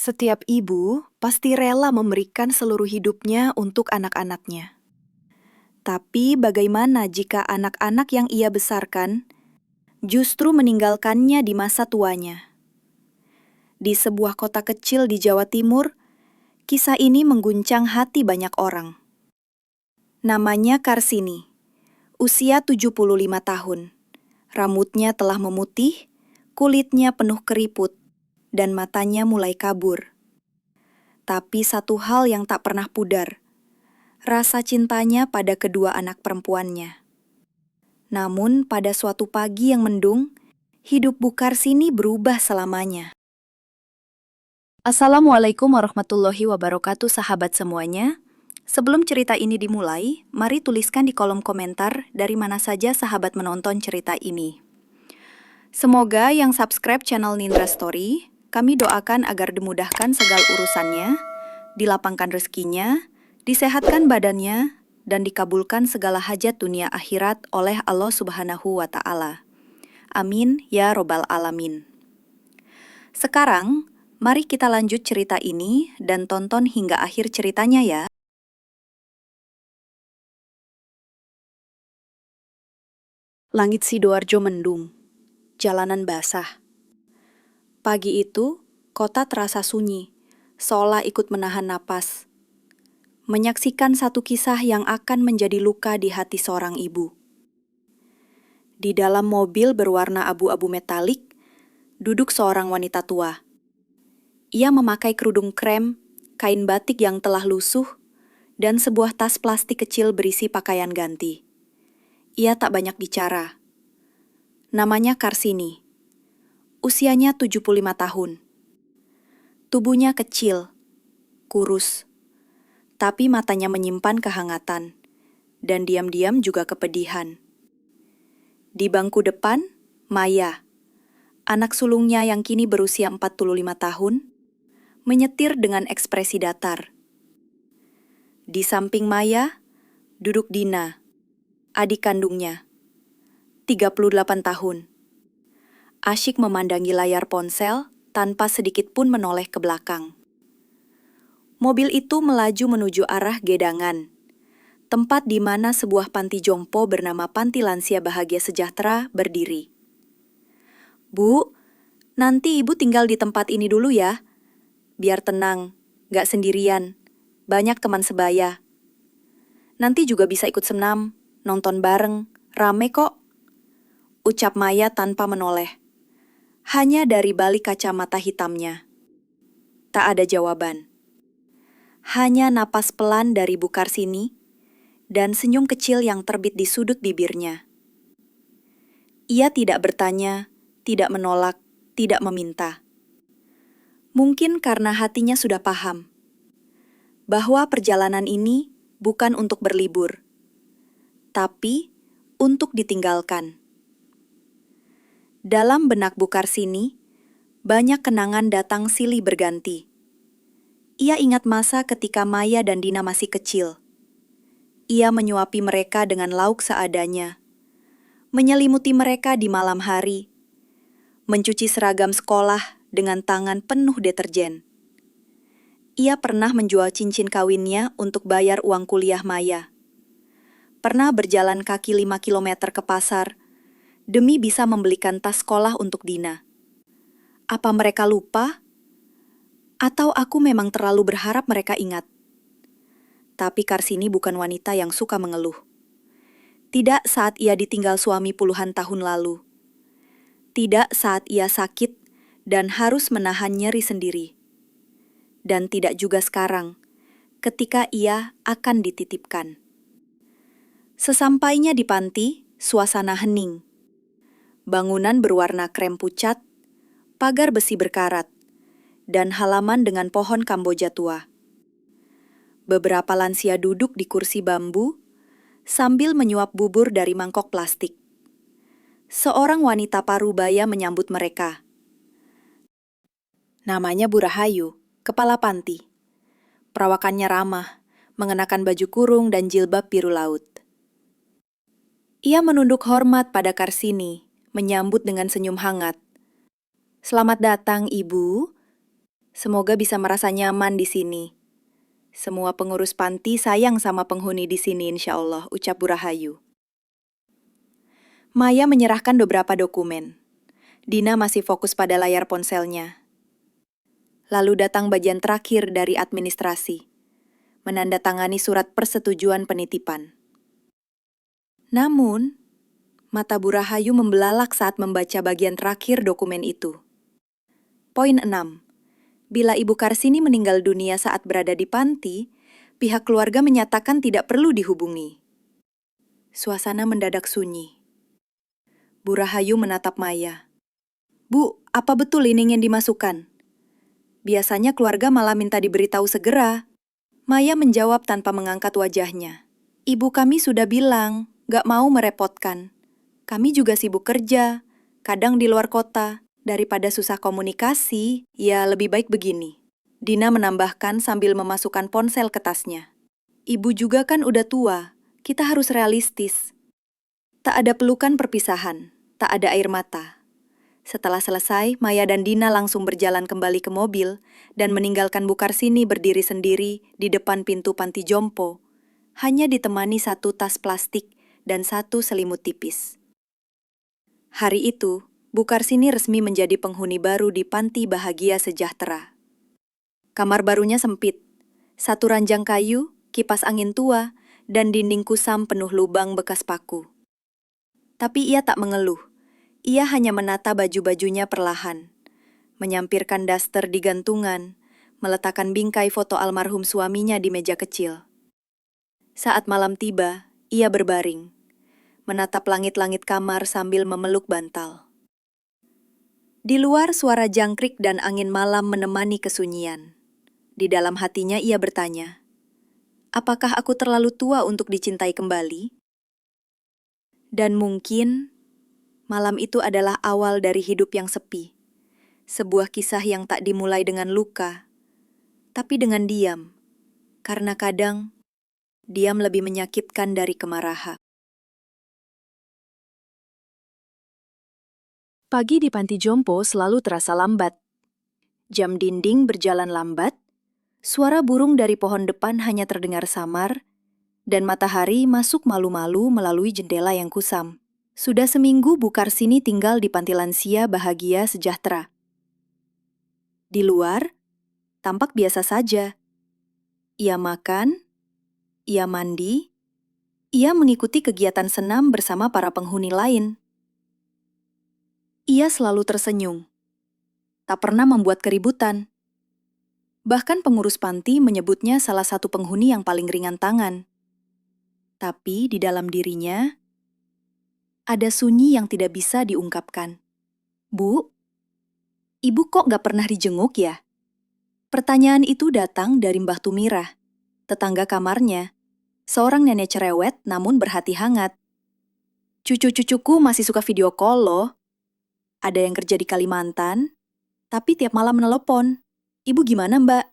Setiap ibu pasti rela memberikan seluruh hidupnya untuk anak-anaknya. Tapi bagaimana jika anak-anak yang ia besarkan justru meninggalkannya di masa tuanya? Di sebuah kota kecil di Jawa Timur, kisah ini mengguncang hati banyak orang. Namanya Karsini, usia 75 tahun. Rambutnya telah memutih, kulitnya penuh keriput, dan matanya mulai kabur. Tapi satu hal yang tak pernah pudar, rasa cintanya pada kedua anak perempuannya. Namun pada suatu pagi yang mendung, hidup Bu Karsini berubah selamanya. Assalamualaikum warahmatullahi wabarakatuh sahabat semuanya. Sebelum cerita ini dimulai, mari tuliskan di kolom komentar dari mana saja sahabat menonton cerita ini. Semoga yang subscribe channel Nindra Story, kami doakan agar dimudahkan segala urusannya, dilapangkan rezekinya, disehatkan badannya, dan dikabulkan segala hajat dunia akhirat oleh Allah Subhanahu wa Ta'ala. Amin ya Robbal 'Alamin. Sekarang, mari kita lanjut cerita ini dan tonton hingga akhir ceritanya ya. Langit Sidoarjo mendung, jalanan basah. Pagi itu, kota terasa sunyi, seolah ikut menahan napas. Menyaksikan satu kisah yang akan menjadi luka di hati seorang ibu. Di dalam mobil berwarna abu-abu metalik, duduk seorang wanita tua. Ia memakai kerudung krem, kain batik yang telah lusuh, dan sebuah tas plastik kecil berisi pakaian ganti. Ia tak banyak bicara. Namanya Karsini. Usianya 75 tahun. Tubuhnya kecil, kurus, tapi matanya menyimpan kehangatan, dan diam-diam juga kepedihan. Di bangku depan, Maya, anak sulungnya yang kini berusia 45 tahun, menyetir dengan ekspresi datar. Di samping Maya, duduk Dina, adik kandungnya, 38 tahun. Asyik memandangi layar ponsel tanpa sedikit pun menoleh ke belakang. Mobil itu melaju menuju arah Gedangan, tempat di mana sebuah panti jompo bernama Panti Lansia Bahagia Sejahtera berdiri. Bu, nanti ibu tinggal di tempat ini dulu ya. Biar tenang, gak sendirian, banyak teman sebaya. Nanti juga bisa ikut senam, nonton bareng, rame kok. Ucap Maya tanpa menoleh. Hanya dari balik kacamata hitamnya. Tak ada jawaban. Hanya napas pelan dari Bu Karsini dan senyum kecil yang terbit di sudut bibirnya. Ia tidak bertanya, tidak menolak, tidak meminta. Mungkin karena hatinya sudah paham bahwa perjalanan ini bukan untuk berlibur, tapi untuk ditinggalkan. Dalam benak Bu Karsini, banyak kenangan datang silih berganti. Ia ingat masa ketika Maya dan Dina masih kecil. Ia menyuapi mereka dengan lauk seadanya, menyelimuti mereka di malam hari, mencuci seragam sekolah dengan tangan penuh deterjen. Ia pernah menjual cincin kawinnya untuk bayar uang kuliah Maya. Pernah berjalan kaki 5 kilometer ke pasar demi bisa membelikan tas sekolah untuk Dina. Apa mereka lupa? Atau aku memang terlalu berharap mereka ingat? Tapi Karsini bukan wanita yang suka mengeluh. Tidak saat ia ditinggal suami puluhan tahun lalu. Tidak saat ia sakit dan harus menahan nyeri sendiri. Dan tidak juga sekarang, ketika ia akan dititipkan. Sesampainya di panti, suasana hening. Bangunan berwarna krem pucat, pagar besi berkarat, dan halaman dengan pohon Kamboja tua. Beberapa lansia duduk di kursi bambu sambil menyuap bubur dari mangkok plastik. Seorang wanita parubaya menyambut mereka. Namanya Bu Rahayu, kepala panti. Perawakannya ramah, mengenakan baju kurung dan jilbab biru laut. Ia menunduk hormat pada Karsini, menyambut dengan senyum hangat. Selamat datang, Ibu. Semoga bisa merasa nyaman di sini. Semua pengurus panti sayang sama penghuni di sini insya Allah, ucap Bu Rahayu. Maya menyerahkan beberapa dokumen. Dina masih fokus pada layar ponselnya. Lalu datang bagian terakhir dari administrasi, menandatangani surat persetujuan penitipan. Namun, mata Bu Rahayu membelalak saat membaca bagian terakhir dokumen itu. Poin 6. Bila Ibu Karsini meninggal dunia saat berada di panti, pihak keluarga menyatakan tidak perlu dihubungi. Suasana mendadak sunyi. Bu Rahayu menatap Maya. Bu, apa betul ini ingin dimasukkan? Biasanya keluarga malah minta diberitahu segera. Maya menjawab tanpa mengangkat wajahnya. Ibu kami sudah bilang, gak mau merepotkan. Kami juga sibuk kerja, kadang di luar kota. Daripada susah komunikasi, ya lebih baik begini. Dina menambahkan sambil memasukkan ponsel ke tasnya. Ibu juga kan udah tua, kita harus realistis. Tak ada pelukan perpisahan, tak ada air mata. Setelah selesai, Maya dan Dina langsung berjalan kembali ke mobil dan meninggalkan Bu Karsini berdiri sendiri di depan pintu panti jompo, hanya ditemani satu tas plastik dan satu selimut tipis. Hari itu, Bu Karsini resmi menjadi penghuni baru di Panti Bahagia Sejahtera. Kamar barunya sempit, satu ranjang kayu, kipas angin tua, dan dinding kusam penuh lubang bekas paku. Tapi ia tak mengeluh. Ia hanya menata baju-bajunya perlahan, menyampirkan daster di gantungan, meletakkan bingkai foto almarhum suaminya di meja kecil. Saat malam tiba, ia berbaring, menatap langit-langit kamar sambil memeluk bantal. Di luar suara jangkrik dan angin malam menemani kesunyian. Di dalam hatinya ia bertanya, apakah aku terlalu tua untuk dicintai kembali? Dan mungkin malam itu adalah awal dari hidup yang sepi. Sebuah kisah yang tak dimulai dengan luka, tapi dengan diam. Karena kadang, diam lebih menyakitkan dari kemarahan. Pagi di panti jompo selalu terasa lambat. Jam dinding berjalan lambat, suara burung dari pohon depan hanya terdengar samar, dan matahari masuk malu-malu melalui jendela yang kusam. Sudah seminggu Bu Karsini tinggal di Panti Lansia Bahagia Sejahtera. Di luar, tampak biasa saja. Ia makan, ia mandi, ia mengikuti kegiatan senam bersama para penghuni lain. Ia selalu tersenyum, tak pernah membuat keributan. Bahkan pengurus panti menyebutnya salah satu penghuni yang paling ringan tangan. Tapi di dalam dirinya, ada sunyi yang tidak bisa diungkapkan. Bu, ibu kok gak pernah dijenguk ya? Pertanyaan itu datang dari Mbah Tumirah, tetangga kamarnya. Seorang nenek cerewet namun berhati hangat. Cucu-cucuku masih suka video call loh. Ada yang kerja di Kalimantan, tapi tiap malam menelepon. Ibu gimana mbak?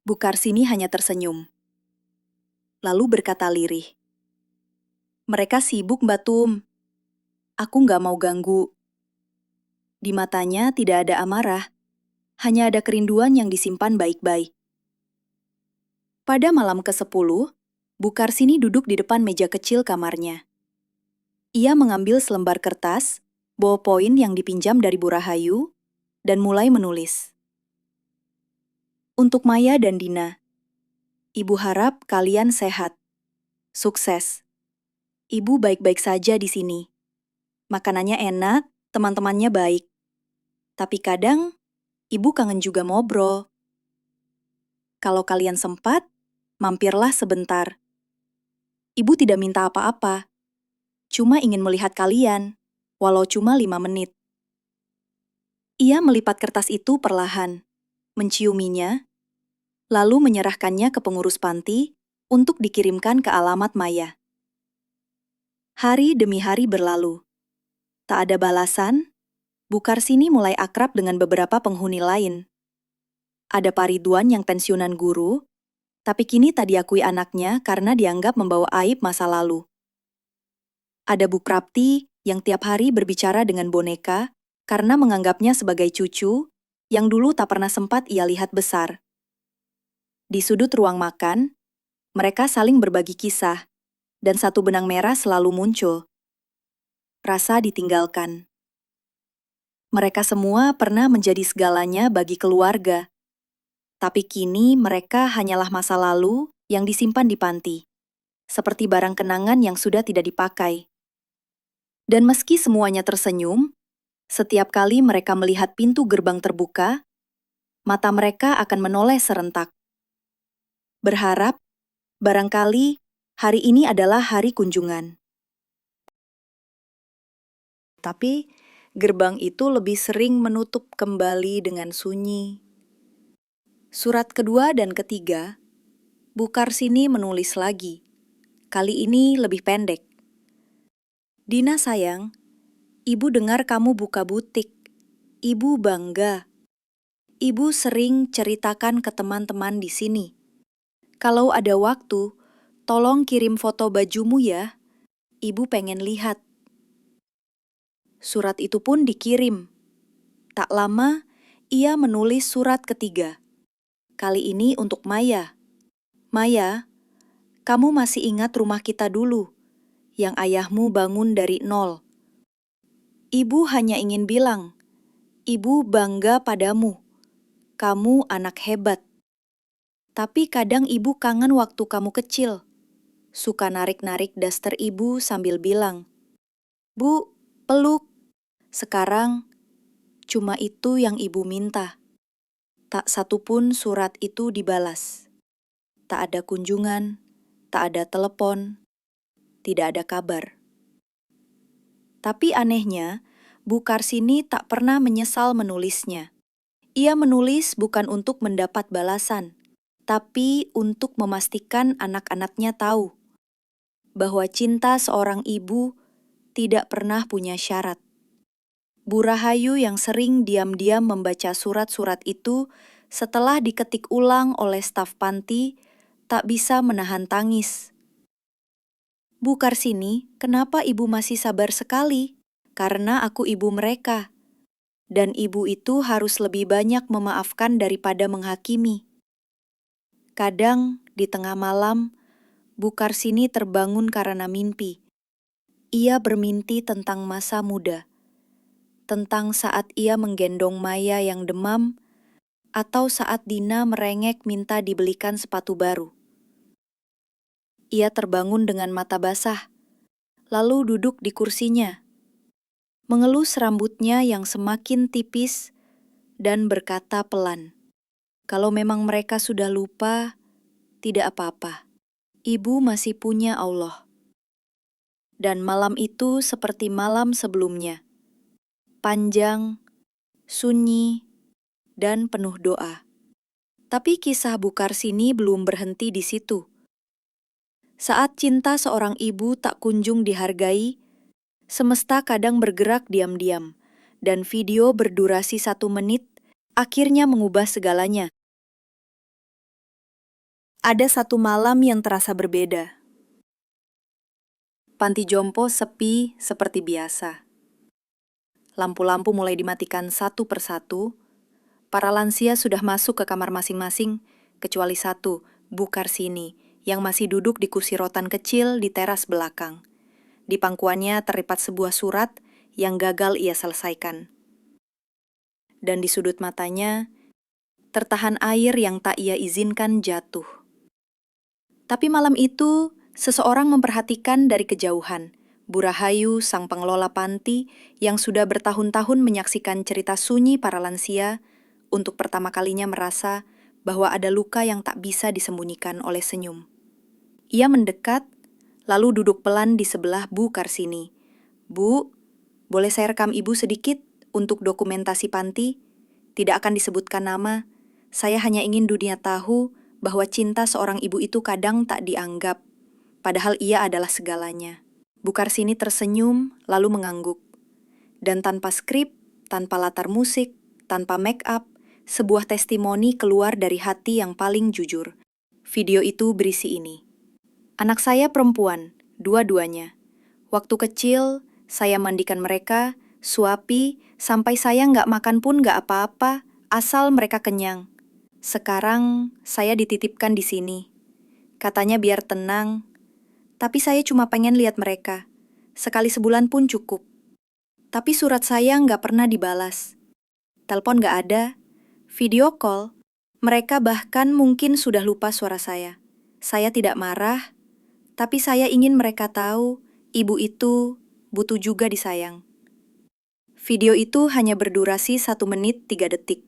Bu Karsini hanya tersenyum. Lalu berkata lirih. Mereka sibuk Mbak Tum. Aku nggak mau ganggu. Di matanya tidak ada amarah, hanya ada kerinduan yang disimpan baik-baik. Pada malam ke-10, Bu Karsini duduk di depan meja kecil kamarnya. Ia mengambil selembar kertas, ballpoint yang dipinjam dari Bu Rahayu, dan mulai menulis. Untuk Maya dan Dina, Ibu harap kalian sehat, sukses. Ibu baik-baik saja di sini. Makanannya enak, teman-temannya baik. Tapi kadang, Ibu kangen juga ngobrol. Kalau kalian sempat, mampirlah sebentar. Ibu tidak minta apa-apa. Cuma ingin melihat kalian, walau cuma 5 menit. Ia melipat kertas itu perlahan, menciuminya, lalu menyerahkannya ke pengurus panti untuk dikirimkan ke alamat Maya. Hari demi hari berlalu. Tak ada balasan, Bu Karsini mulai akrab dengan beberapa penghuni lain. Ada Pak Ridwan yang pensiunan guru, tapi kini tak diakui anaknya karena dianggap membawa aib masa lalu. Ada Bu Prapti yang tiap hari berbicara dengan boneka karena menganggapnya sebagai cucu, yang dulu tak pernah sempat ia lihat besar. Di sudut ruang makan, mereka saling berbagi kisah, dan satu benang merah selalu muncul. Rasa ditinggalkan. Mereka semua pernah menjadi segalanya bagi keluarga. Tapi kini mereka hanyalah masa lalu yang disimpan di panti, seperti barang kenangan yang sudah tidak dipakai. Dan meski semuanya tersenyum, setiap kali mereka melihat pintu gerbang terbuka, mata mereka akan menoleh serentak. Berharap, barangkali hari ini adalah hari kunjungan. Tapi, gerbang itu lebih sering menutup kembali dengan sunyi. Surat kedua dan ketiga, Bu Karsini menulis lagi. Kali ini lebih pendek. Dina sayang, Ibu dengar kamu buka butik. Ibu bangga. Ibu sering ceritakan ke teman-teman di sini. Kalau ada waktu, tolong kirim foto bajumu ya. Ibu pengen lihat. Surat itu pun dikirim. Tak lama, ia menulis surat ketiga. Kali ini untuk Maya. Maya, kamu masih ingat rumah kita dulu, yang ayahmu bangun dari nol. Ibu hanya ingin bilang, Ibu bangga padamu. Kamu anak hebat. Tapi kadang ibu kangen waktu kamu kecil. Suka narik-narik daster ibu sambil bilang, Bu, peluk. Sekarang, cuma itu yang ibu minta. Tak satupun surat itu dibalas. Tak ada kunjungan, tak ada telepon, tidak ada kabar. Tapi anehnya, Bu Karsini tak pernah menyesal menulisnya. Ia menulis bukan untuk mendapat balasan, tapi untuk memastikan anak-anaknya tahu bahwa cinta seorang ibu tidak pernah punya syarat. Bu Rahayu yang sering diam-diam membaca surat-surat itu setelah diketik ulang oleh staf panti, tak bisa menahan tangis. Bu Karsini, kenapa ibu masih sabar sekali? Karena aku ibu mereka. Dan ibu itu harus lebih banyak memaafkan daripada menghakimi. Kadang, di tengah malam, Bu Karsini terbangun karena mimpi. Ia bermimpi tentang masa muda, tentang saat ia menggendong Maya yang demam, atau saat Dina merengek minta dibelikan sepatu baru. Ia terbangun dengan mata basah, lalu duduk di kursinya, mengelus rambutnya yang semakin tipis, dan berkata pelan, kalau memang mereka sudah lupa, tidak apa-apa. Ibu masih punya Allah. Dan malam itu seperti malam sebelumnya. Panjang, sunyi, dan penuh doa. Tapi kisah Bu Karsini belum berhenti di situ. Saat cinta seorang ibu tak kunjung dihargai, semesta kadang bergerak diam-diam, dan video berdurasi 1 menit akhirnya mengubah segalanya. Ada satu malam yang terasa berbeda. Panti jompo sepi seperti biasa. Lampu-lampu mulai dimatikan satu persatu. Para lansia sudah masuk ke kamar masing-masing, kecuali satu, Bu Karsini, yang masih duduk di kursi rotan kecil di teras belakang. Di pangkuannya terlipat sebuah surat yang gagal ia selesaikan. Dan di sudut matanya, tertahan air yang tak ia izinkan jatuh. Tapi malam itu, seseorang memperhatikan dari kejauhan. Bu Rahayu, sang pengelola panti, yang sudah bertahun-tahun menyaksikan cerita sunyi para lansia, untuk pertama kalinya merasa bahwa ada luka yang tak bisa disembunyikan oleh senyum. Ia mendekat, lalu duduk pelan di sebelah Bu Karsini. Bu, boleh saya rekam ibu sedikit untuk dokumentasi panti? Tidak akan disebutkan nama. Saya hanya ingin dunia tahu bahwa cinta seorang ibu itu kadang tak dianggap, padahal ia adalah segalanya. Bu Karsini tersenyum, lalu mengangguk. Dan tanpa skrip, tanpa latar musik, tanpa make up, sebuah testimoni keluar dari hati yang paling jujur. Video itu berisi ini. Anak saya perempuan, dua-duanya. Waktu kecil, saya mandikan mereka, suapi, sampai saya nggak makan pun nggak apa-apa, asal mereka kenyang. Sekarang saya dititipkan di sini. Katanya biar tenang, tapi saya cuma pengen lihat mereka. Sekali sebulan pun cukup. Tapi surat saya nggak pernah dibalas. Telepon nggak ada. Video call. Mereka bahkan mungkin sudah lupa suara saya. Saya tidak marah, tapi saya ingin mereka tahu ibu itu butuh juga disayang. Video itu hanya berdurasi 1 menit 3 detik.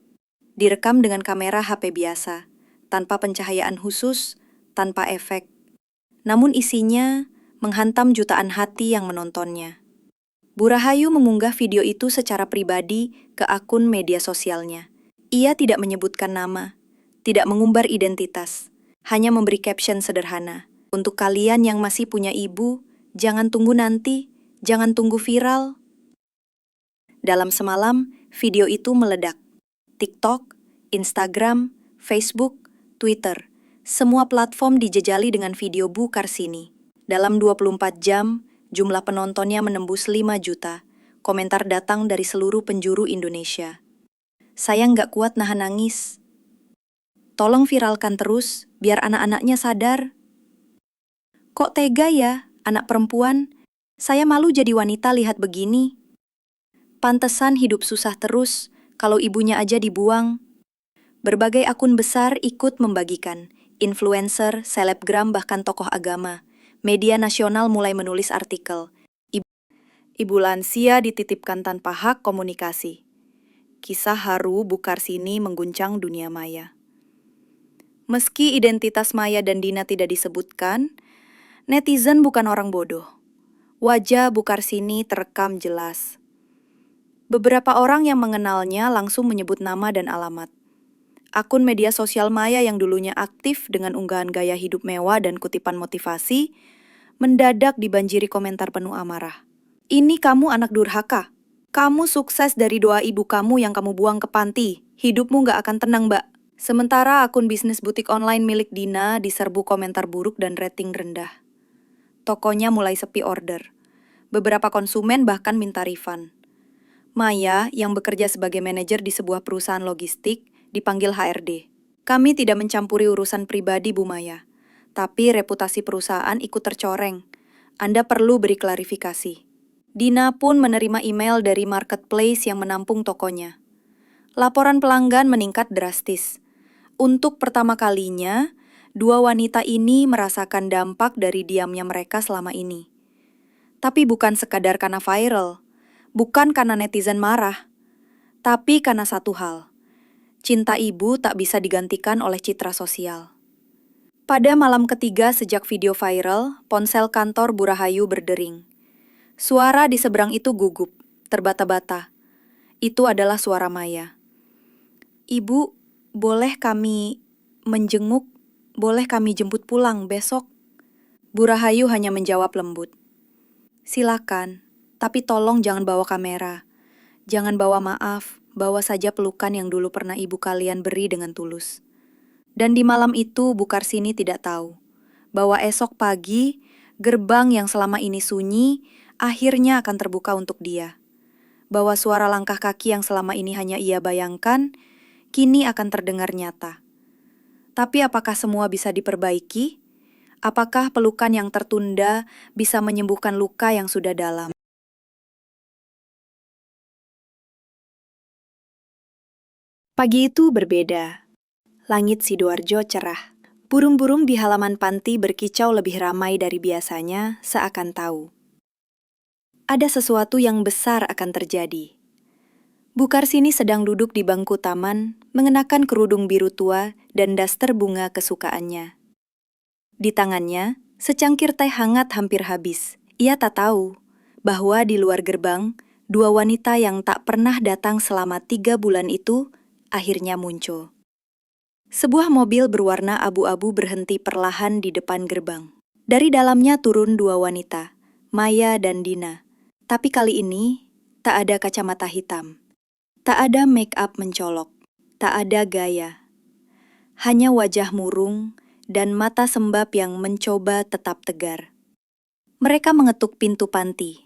Direkam dengan kamera HP biasa, tanpa pencahayaan khusus, tanpa efek. Namun isinya menghantam jutaan hati yang menontonnya. Bu Rahayu mengunggah video itu secara pribadi ke akun media sosialnya. Ia tidak menyebutkan nama, tidak mengumbar identitas, hanya memberi caption sederhana. Untuk kalian yang masih punya ibu, jangan tunggu nanti, jangan tunggu viral. Dalam semalam, video itu meledak. TikTok, Instagram, Facebook, Twitter, semua platform dijejali dengan video Bu Karsini. Dalam 24 jam, jumlah penontonnya menembus 5 juta. Komentar datang dari seluruh penjuru Indonesia. Saya nggak kuat nahan nangis. Tolong viralkan terus, biar anak-anaknya sadar. Kok tega ya, anak perempuan? Saya malu jadi wanita lihat begini. Pantesan hidup susah terus, kalau ibunya aja dibuang. Berbagai akun besar ikut membagikan. Influencer, selebgram, bahkan tokoh agama. Media nasional mulai menulis artikel. Ibu lansia dititipkan tanpa hak komunikasi. Kisah haru Bu Karsini mengguncang dunia maya. Meski identitas Maya dan Dina tidak disebutkan, netizen bukan orang bodoh. Wajah Bu Karsini terekam jelas. Beberapa orang yang mengenalnya langsung menyebut nama dan alamat. Akun media sosial Maya yang dulunya aktif dengan unggahan gaya hidup mewah dan kutipan motivasi, mendadak dibanjiri komentar penuh amarah. Ini kamu anak durhaka. Kamu sukses dari doa ibu kamu yang kamu buang ke panti. Hidupmu gak akan tenang, Mbak. Sementara akun bisnis butik online milik Dina diserbu komentar buruk dan rating rendah. Tokonya mulai sepi order. Beberapa konsumen bahkan minta refund. Maya, yang bekerja sebagai manajer di sebuah perusahaan logistik, dipanggil HRD. Kami tidak mencampuri urusan pribadi Bu Maya, tapi reputasi perusahaan ikut tercoreng. Anda perlu beri klarifikasi. Dina pun menerima email dari marketplace yang menampung tokonya. Laporan pelanggan meningkat drastis. Untuk pertama kalinya, 2 wanita ini merasakan dampak dari diamnya mereka selama ini. Tapi bukan sekadar karena viral, bukan karena netizen marah, tapi karena satu hal. Cinta ibu tak bisa digantikan oleh citra sosial. Pada malam ketiga sejak video viral, ponsel kantor Bu Rahayu berdering. Suara di seberang itu gugup, terbata-bata. Itu adalah suara Maya. Ibu, boleh kami menjenguk? Boleh kami jemput pulang besok? Bu Rahayu hanya menjawab lembut. Silakan, tapi tolong jangan bawa kamera. Jangan bawa maaf, bawa saja pelukan yang dulu pernah ibu kalian beri dengan tulus. Dan di malam itu Bu Karsini tidak tahu bahwa esok pagi gerbang yang selama ini sunyi akhirnya akan terbuka untuk dia. Bahwa suara langkah kaki yang selama ini hanya ia bayangkan kini akan terdengar nyata. Tapi apakah semua bisa diperbaiki? Apakah pelukan yang tertunda bisa menyembuhkan luka yang sudah dalam? Pagi itu berbeda. Langit Sidoarjo cerah. Burung-burung di halaman panti berkicau lebih ramai dari biasanya, seakan tahu. Ada sesuatu yang besar akan terjadi. Bu Karsini sedang duduk di bangku taman, mengenakan kerudung biru tua dan daster bunga kesukaannya. Di tangannya, secangkir teh hangat hampir habis. Ia tak tahu bahwa di luar gerbang, 2 wanita yang tak pernah datang selama 3 bulan itu akhirnya muncul. Sebuah mobil berwarna abu-abu berhenti perlahan di depan gerbang. Dari dalamnya turun 2 wanita, Maya dan Dina. Tapi kali ini, tak ada kacamata hitam. Tak ada make up mencolok, tak ada gaya. Hanya wajah murung dan mata sembab yang mencoba tetap tegar. Mereka mengetuk pintu panti,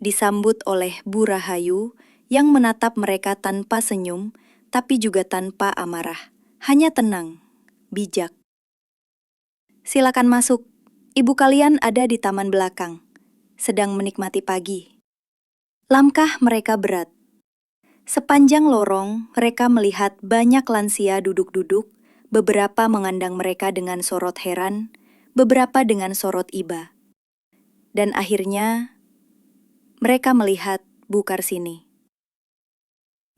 disambut oleh Bu Rahayu yang menatap mereka tanpa senyum, tapi juga tanpa amarah. Hanya tenang, bijak. Silakan masuk. Ibu kalian ada di taman belakang, sedang menikmati pagi. Langkah mereka berat. Sepanjang lorong, mereka melihat banyak lansia duduk-duduk, beberapa memandang mereka dengan sorot heran, beberapa dengan sorot iba. Dan akhirnya, mereka melihat Bu Karsini.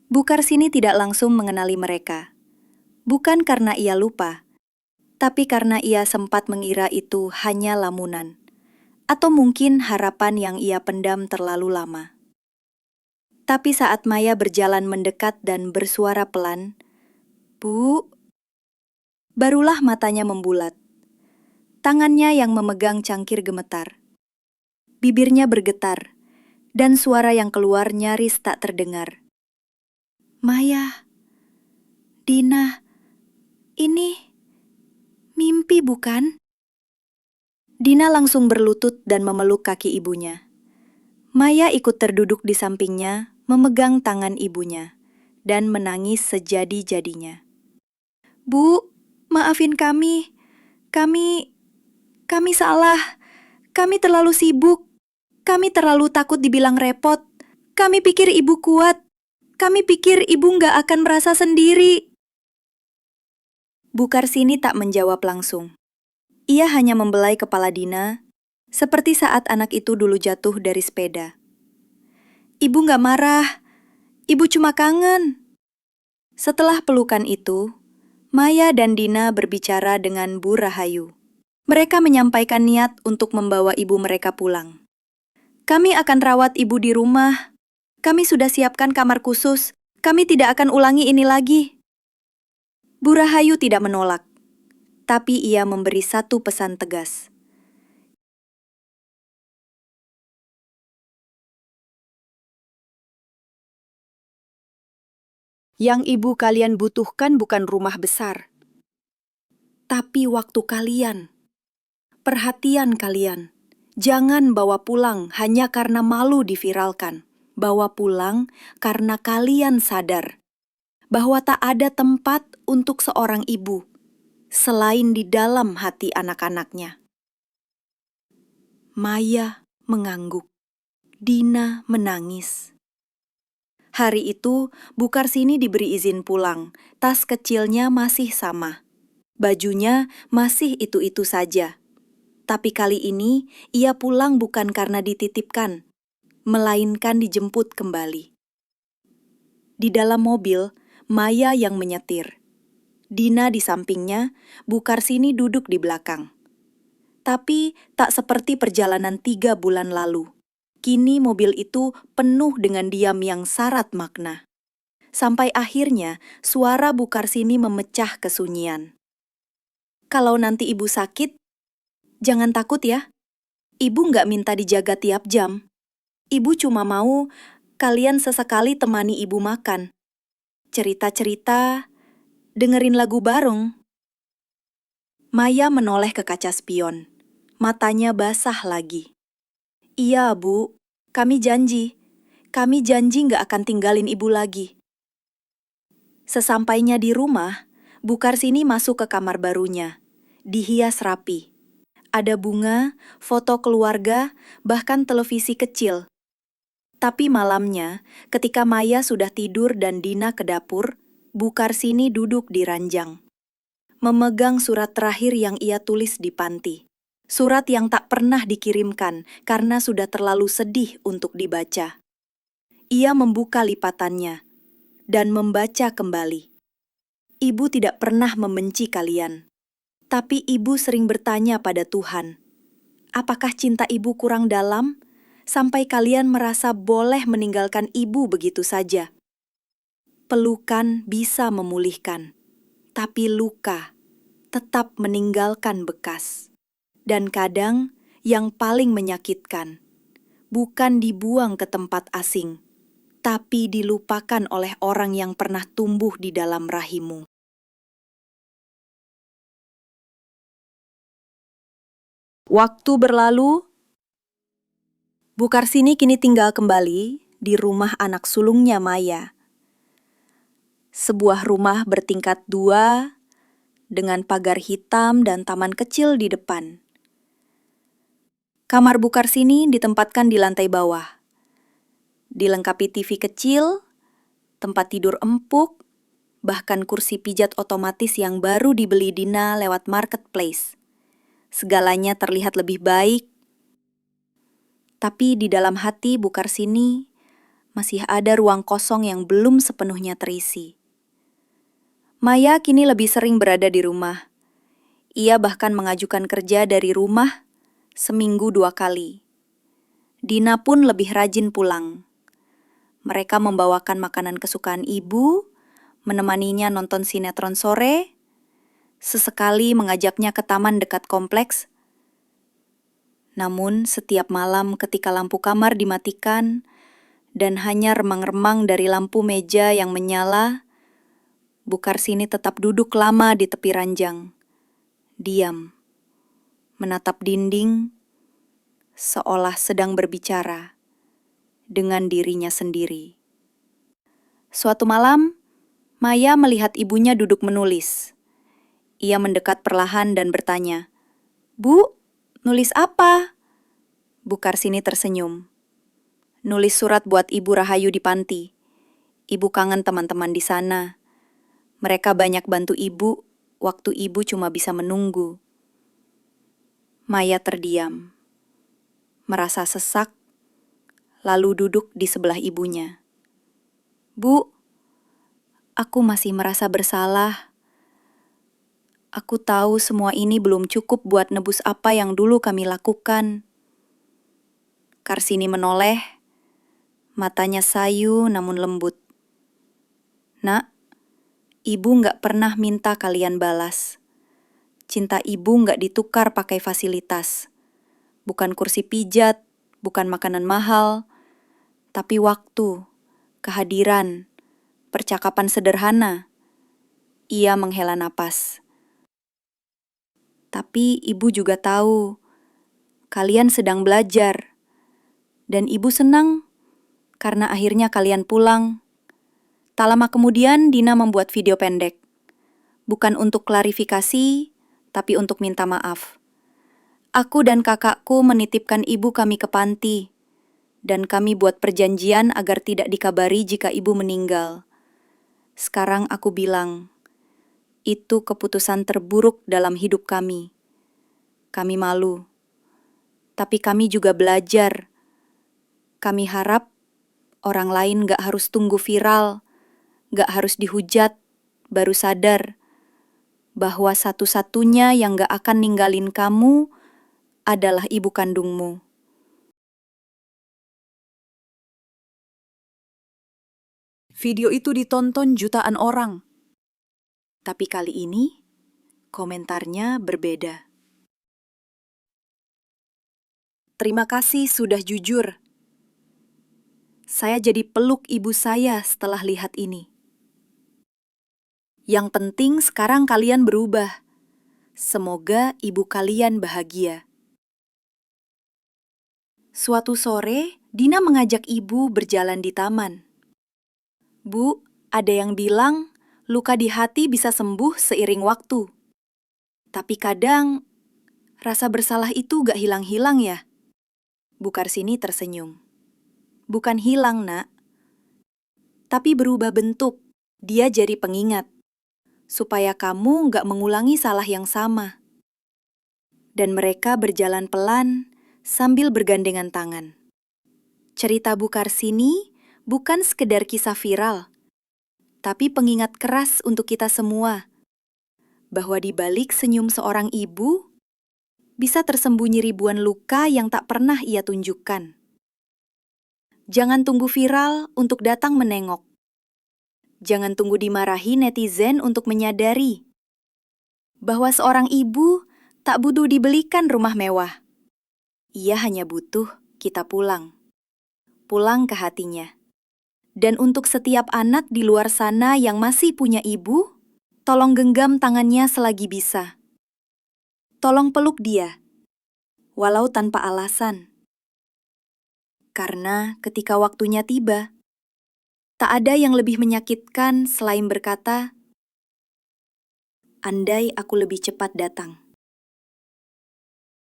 Bu Karsini tidak langsung mengenali mereka. Bukan karena ia lupa, tapi karena ia sempat mengira itu hanya lamunan, atau mungkin harapan yang ia pendam terlalu lama. Tapi saat Maya berjalan mendekat dan bersuara pelan, "Bu," barulah matanya membulat. Tangannya yang memegang cangkir gemetar. Bibirnya bergetar, dan suara yang keluar nyaris tak terdengar. "Maya, Dina, ini mimpi bukan?" Dina langsung berlutut dan memeluk kaki ibunya. Maya ikut terduduk di sampingnya, memegang tangan ibunya, dan menangis sejadi-jadinya. "Bu, maafin kami. Kami salah. Kami terlalu sibuk. Kami terlalu takut dibilang repot. Kami pikir ibu kuat. Kami pikir ibu nggak akan merasa sendiri." Bu Karsini tak menjawab langsung. Ia hanya membelai kepala Dina, seperti saat anak itu dulu jatuh dari sepeda. "Ibu nggak marah. Ibu cuma kangen." Setelah pelukan itu, Maya dan Dina berbicara dengan Bu Rahayu. Mereka menyampaikan niat untuk membawa ibu mereka pulang. "Kami akan rawat ibu di rumah. Kami sudah siapkan kamar khusus. Kami tidak akan ulangi ini lagi." Bu Rahayu tidak menolak, tapi ia memberi satu pesan tegas. "Yang ibu kalian butuhkan bukan rumah besar, tapi waktu kalian, perhatian kalian. Jangan bawa pulang hanya karena malu diviralkan. Bawa pulang karena kalian sadar bahwa tak ada tempat untuk seorang ibu selain di dalam hati anak-anaknya." Maya mengangguk. Dina menangis. Hari itu, Bu Karsini diberi izin pulang. Tas kecilnya masih sama. Bajunya masih itu-itu saja. Tapi kali ini, ia pulang bukan karena dititipkan, melainkan dijemput kembali. Di dalam mobil, Maya yang menyetir. Dina di sampingnya, Bu Karsini duduk di belakang. Tapi tak seperti perjalanan 3 bulan lalu. Kini mobil itu penuh dengan diam yang syarat makna. Sampai akhirnya suara Bu Karsini memecah kesunyian. "Kalau nanti ibu sakit, jangan takut ya. Ibu nggak minta dijaga tiap jam. Ibu cuma mau kalian sesekali temani ibu makan. Cerita-cerita, dengerin lagu bareng." Maya menoleh ke kaca spion. Matanya basah lagi. "Iya, Bu. Kami janji. Kami janji nggak akan tinggalin ibu lagi." Sesampainya di rumah, Bu Karsini masuk ke kamar barunya. Dihias rapi. Ada bunga, foto keluarga, bahkan televisi kecil. Tapi malamnya, ketika Maya sudah tidur dan Dina ke dapur, Bu Karsini duduk di ranjang, memegang surat terakhir yang ia tulis di panti. Surat yang tak pernah dikirimkan karena sudah terlalu sedih untuk dibaca. Ia membuka lipatannya dan membaca kembali. "Ibu tidak pernah membenci kalian, tapi ibu sering bertanya pada Tuhan, apakah cinta ibu kurang dalam sampai kalian merasa boleh meninggalkan ibu begitu saja? Pelukan bisa memulihkan, tapi luka tetap meninggalkan bekas. Dan kadang yang paling menyakitkan, bukan dibuang ke tempat asing, tapi dilupakan oleh orang yang pernah tumbuh di dalam rahimmu." Waktu berlalu, Bu Karsini kini tinggal kembali di rumah anak sulungnya Maya. Sebuah rumah bertingkat 2 dengan pagar hitam dan taman kecil di depan. Kamar Bu Karsini ditempatkan di lantai bawah. Dilengkapi TV kecil, tempat tidur empuk, bahkan kursi pijat otomatis yang baru dibeli Dina lewat marketplace. Segalanya terlihat lebih baik. Tapi di dalam hati Bu Karsini masih ada ruang kosong yang belum sepenuhnya terisi. Maya kini lebih sering berada di rumah. Ia bahkan mengajukan kerja dari rumah seminggu 2 kali. Dina pun lebih rajin pulang. Mereka membawakan makanan kesukaan ibu, menemaninya nonton sinetron sore, sesekali mengajaknya ke taman dekat kompleks. Namun setiap malam ketika lampu kamar dimatikan dan hanya remang-remang dari lampu meja yang menyala, Bu Karsini tetap duduk lama di tepi ranjang. Diam, menatap dinding, seolah sedang berbicara dengan dirinya sendiri. Suatu malam, Maya melihat ibunya duduk menulis. Ia mendekat perlahan dan bertanya, "Bu, nulis apa?" Bu Karsini tersenyum. "Nulis surat buat Ibu Rahayu di panti. Ibu kangen teman-teman di sana. Mereka banyak bantu ibu, waktu ibu cuma bisa menunggu." Maya terdiam, merasa sesak, lalu duduk di sebelah ibunya. "Bu, aku masih merasa bersalah. Aku tahu semua ini belum cukup buat nebus apa yang dulu kami lakukan." Karsini menoleh, matanya sayu namun lembut. "Nak, ibu nggak pernah minta kalian balas. Cinta ibu nggak ditukar pakai fasilitas. Bukan kursi pijat, bukan makanan mahal, tapi waktu, kehadiran, percakapan sederhana." Ia menghela napas. "Tapi ibu juga tahu, kalian sedang belajar. Dan ibu senang karena akhirnya kalian pulang." Tak lama kemudian Dina membuat video pendek. Bukan untuk klarifikasi, tapi untuk minta maaf. "Aku dan kakakku menitipkan ibu kami ke panti, dan kami buat perjanjian agar tidak dikabari jika ibu meninggal. Sekarang aku bilang, itu keputusan terburuk dalam hidup kami. Kami malu, tapi kami juga belajar. Kami harap orang lain gak harus tunggu viral, gak harus dihujat, baru sadar bahwa satu-satunya yang gak akan ninggalin kamu adalah ibu kandungmu." Video itu ditonton jutaan orang. Tapi kali ini, komentarnya berbeda. "Terima kasih sudah jujur. Saya jadi peluk ibu saya setelah lihat ini. Yang penting sekarang kalian berubah. Semoga ibu kalian bahagia." Suatu sore, Dina mengajak ibu berjalan di taman. "Bu, ada yang bilang luka di hati bisa sembuh seiring waktu. Tapi kadang rasa bersalah itu gak hilang-hilang ya?" Bu Karsini tersenyum. "Bukan hilang, Nak. Tapi berubah bentuk. Dia jadi pengingat. Supaya kamu gak mengulangi salah yang sama." Dan mereka berjalan pelan sambil bergandengan tangan. Cerita Bu Karsini bukan sekedar kisah viral, tapi pengingat keras untuk kita semua. Bahwa di balik senyum seorang ibu, bisa tersembunyi ribuan luka yang tak pernah ia tunjukkan. Jangan tunggu viral untuk datang menengok. Jangan tunggu dimarahi netizen untuk menyadari bahwa seorang ibu tak butuh dibelikan rumah mewah. Ia hanya butuh kita pulang. Pulang ke hatinya. Dan untuk setiap anak di luar sana yang masih punya ibu, tolong genggam tangannya selagi bisa. Tolong peluk dia, walau tanpa alasan. Karena ketika waktunya tiba, Tak ada yang lebih menyakitkan selain berkata, andai aku lebih cepat datang.